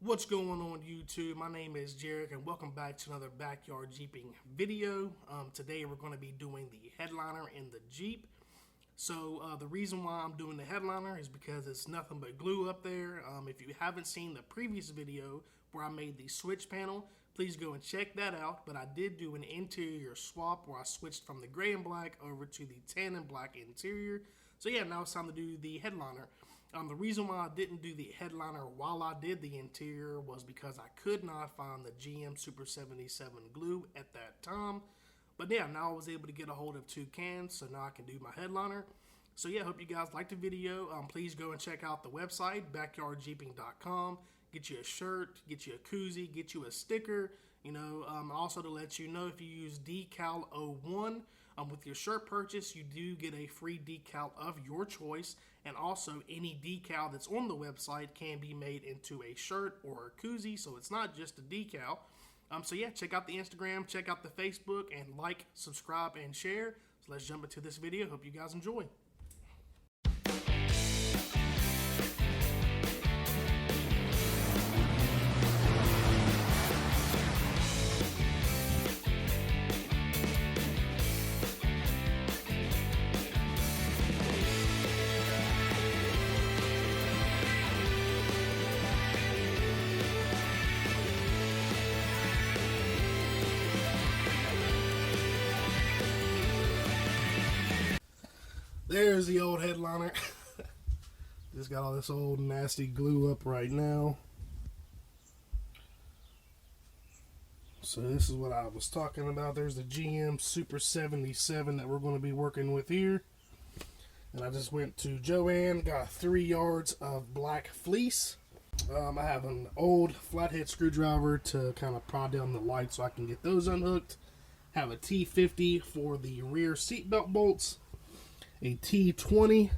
What's going on YouTube? My name is Jarek and welcome back to another backyard Jeeping video. Today we're going to be doing the headliner in the Jeep. So the reason why I'm doing the headliner is because it's nothing but glue up there. If you haven't seen the previous video where I made the switch panel, please go and check that out. But I did do an interior swap where I switched from the gray and black over to the tan and black interior. So yeah, now it's time to do the headliner. The reason why I didn't do the headliner while I did the interior was because I could not find the GM Super 77 glue at that time. But yeah, now I was able to get a hold of 2 cans, so now I can do my headliner. So yeah, hope you guys liked the video. Please go and check out the website, backyardjeeping.com. Get you a shirt, get you a koozie, get you a sticker. Also to let you know, if you use Decal01 with your shirt purchase, you do get a free decal of your choice. And also, any decal that's on the website can be made into a shirt or a koozie, so it's not just a decal. So yeah, check out the Instagram, check out the Facebook, and like, subscribe, and share. So let's jump into this video. Hope you guys enjoy. There's the old headliner. Just got all this old nasty glue up right now. So this is what I was talking about. There's the GM Super 77 that we're going to be working with here. And I just went to Joann, got 3 yards of black fleece. I have an old flathead screwdriver to kind of prod down the lights so I can get those unhooked. Have a T50 for the rear seatbelt bolts. A T20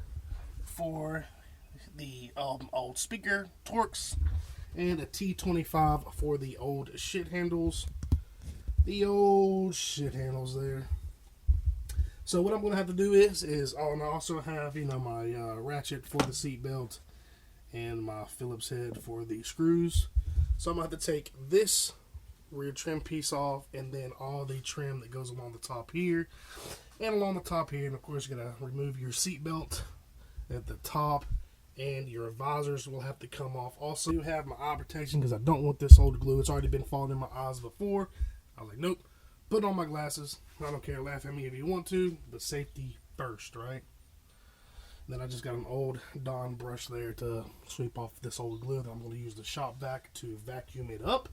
for the old speaker Torx, and a T25 for the old shit handles. The old shit handles there. So what I'm going to have to do is I also have, my ratchet for the seat belt and my Phillips head for the screws. So I'm going to have to take this rear trim piece off, and then all the trim that goes along the top here and along the top here. And of course, you're going to remove your seat belt at the top, and your visors will have to come off. Also, you have my eye protection because I don't want this old glue. It's already been falling in my eyes before. I was like, nope, put on my glasses. I don't care, laugh at me if you want to, but safety first, right? Then I just got an old Dawn brush there to sweep off this old glue that I'm going to use the shop vac to vacuum it up.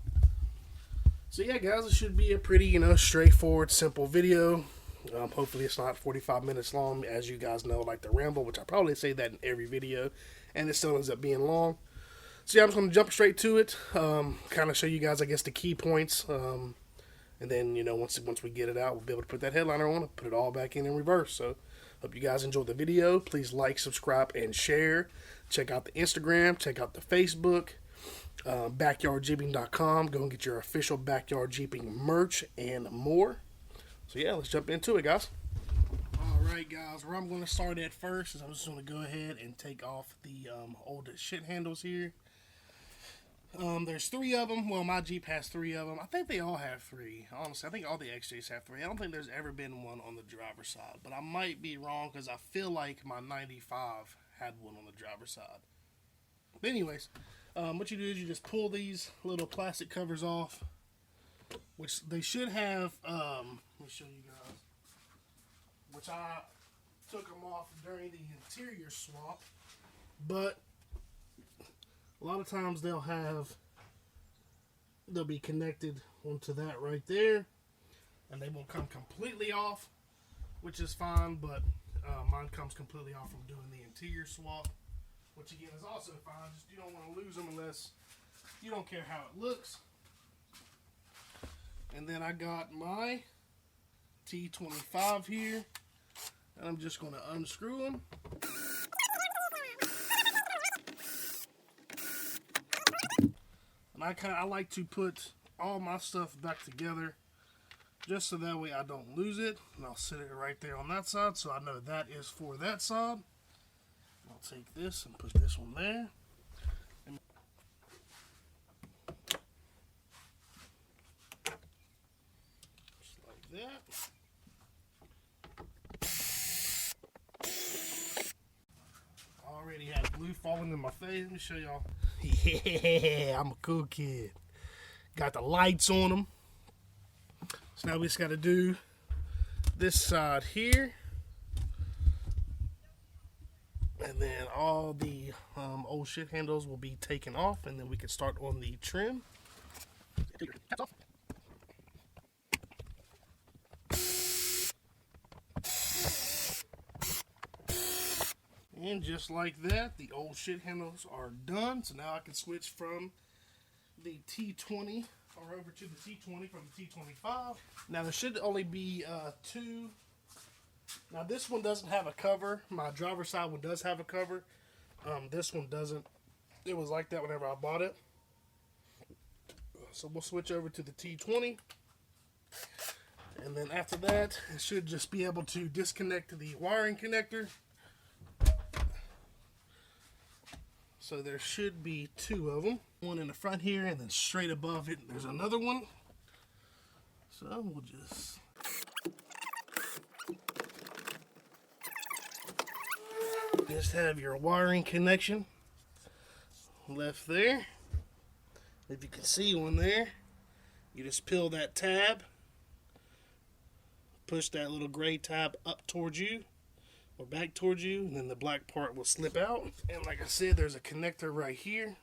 So yeah, guys, it should be a pretty, straightforward, simple video. Hopefully it's not 45 minutes long. As you guys know, like the ramble, which I probably say that in every video, and it still ends up being long. So yeah, I'm just going to jump straight to it, kind of show you guys, I guess, the key points. And then, once we get it out, we'll be able to put that headliner on and put it all back in reverse. So hope you guys enjoyed the video. Please like, subscribe, and share. Check out the Instagram. Check out the Facebook. Backyardjeeping.com. Go and get your official Backyard Jeeping merch and more. So yeah, let's jump into it, guys. Alright, guys, where I'm going to start at first is I'm just going to go ahead and take off the old shit handles here. There's 3 of them. Well, my Jeep has 3 of them. I think they all have 3. Honestly, I think all the XJs have 3. I don't think there's ever been one on the driver's side, but I might be wrong because I feel like my 95 had one on the driver's side. But anyways, what you do is you just pull these little plastic covers off, which they should have, let me show you guys, which I took them off during the interior swap, but a lot of times they'll be connected onto that right there, and they won't come completely off, which is fine, but mine comes completely off from doing the interior swap. Which again is also fine, just you don't want to lose them unless you don't care how it looks. And then I got my T25 here, and I'm just going to unscrew them. And I like to put all my stuff back together just so that way I don't lose it. And I'll set it right there on that side so I know that is for that side. I'll take this and put this one there. that. Already had glue falling in my face. Let me show y'all. Yeah, I'm a cool kid. Got the lights on them. So now we just got to do this side here. And then all the old shit handles will be taken off, and then we can start on the trim. And just like that, the old shit handles are done. So now I can switch from the T20 or over to the T20 from the T25. Now there should only be two. Now this one doesn't have a cover. My driver's side one does have a cover. This one doesn't. It was like that whenever I bought it. So we'll switch over to the T20. And then after that, it should just be able to disconnect the wiring connector. So there should be two of them. One in the front here, and then straight above it, there's another one. So we'll just have your wiring connection left there. If you can see one there, you just peel that tab, push that little gray tab up towards you or back towards you, and then the black part will slip out. And like I said, there's a connector right here.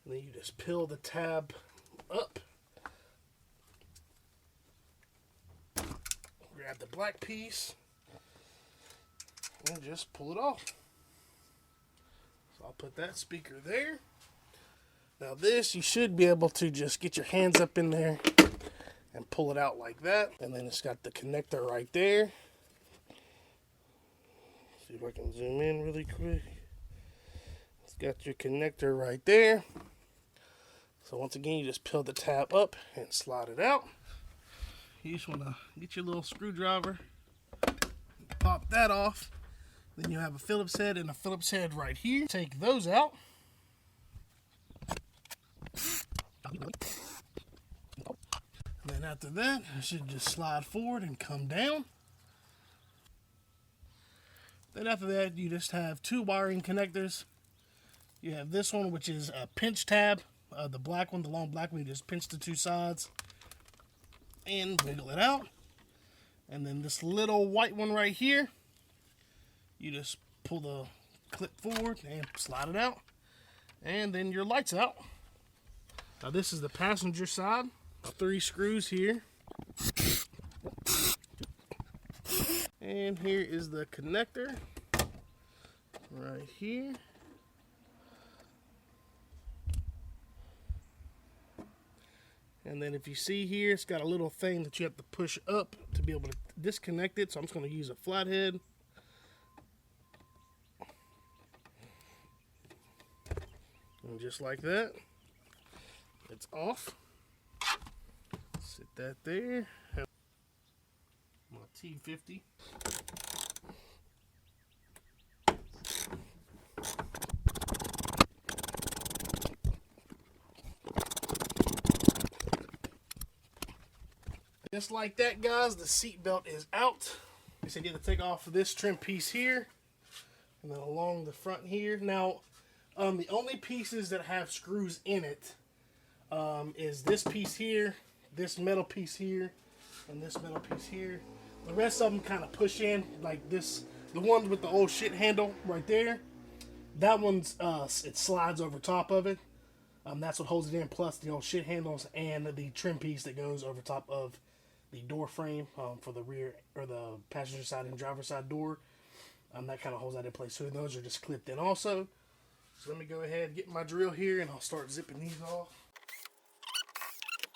And then you just peel the tab up, grab the black piece, and just pull it off. So I'll put that speaker there. Now this, you should be able to just get your hands up in there and pull it out like that. And then it's got the connector right there. See if I can zoom in really quick. It's got your connector right there. So once again, you just peel the tab up and slide it out. You just want to get your little screwdriver, pop that off. Then you have a Phillips head and a Phillips head right here. Take those out. And then after that, it should just slide forward and come down. Then after that, you just have two wiring connectors. You have this one, which is a pinch tab. The black one, the long black one, you just pinch the two sides and wiggle it out. And then this little white one right here, you just pull the clip forward and slide it out. And then your light's out. Now this is the passenger side. 3 screws here. And here is the connector right here. And then if you see here, it's got a little thing that you have to push up to be able to disconnect it. So I'm just going to use a flathead. And just like that, it's off. Sit that there. My T50. Just like that, guys, the seat belt is out. I said you have to take off this trim piece here, and then along the front here. Now, the only pieces that have screws in it is this piece here, this metal piece here, and this metal piece here. The rest of them kind of push in, like this. The one with the old shit handle right there, that one's it slides over top of it. That's what holds it in, plus the old shit handles and the trim piece that goes over top of the door frame for the rear or the passenger side and driver side door. That kind of holds that in place too. And those are just clipped in also. So let me go ahead and get my drill here, and I'll start zipping these off.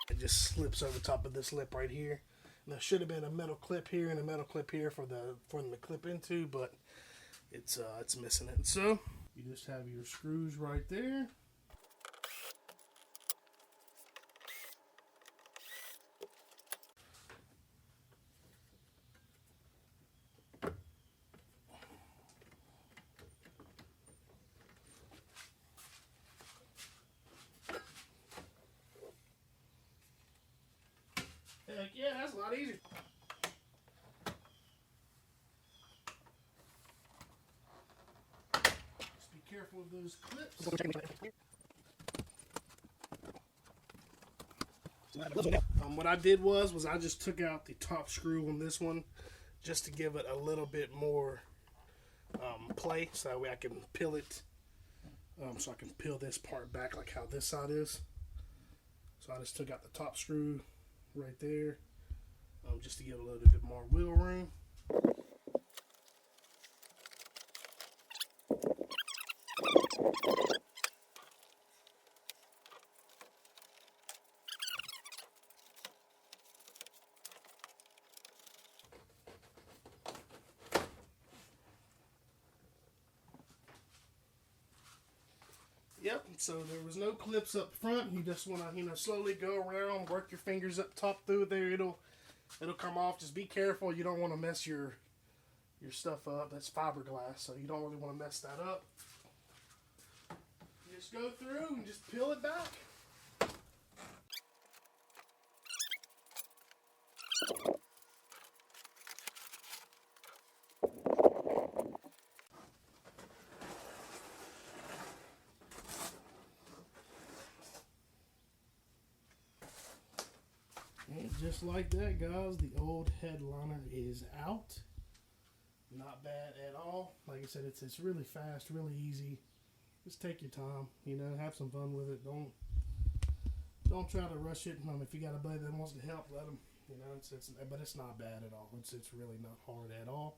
It just slips over top of this lip right here. And there should have been a metal clip here and a metal clip here for them to clip into, but it's missing it. So you just have your screws right there. yeah, that's a lot easier. Just be careful of those clips. What I did was I just took out the top screw on this one just to give it a little bit more play, so that way I can peel it. So I can peel this part back like how this side is. So I just took out the top screw right there, just to give it a little bit more wiggle room. Yep, so there was no clips up front. You just want to, slowly go around, work your fingers up top through there. It'll come off. Just be careful. You don't want to mess your stuff up. That's fiberglass, so you don't really want to mess that up. You just go through and just peel it back. And just like that, guys, the old headliner is out. Not bad at all. Like I said, it's really fast, really easy. Just take your time, have some fun with it. Don't try to rush it. If you got a buddy that wants to help, let them. But it's not bad at all. It's really not hard at all.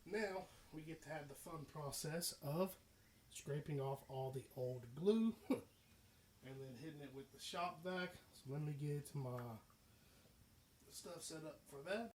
Now we get to have the fun process of scraping off all the old glue and then hitting it with the shop vac. So let me get my stuff set up for that.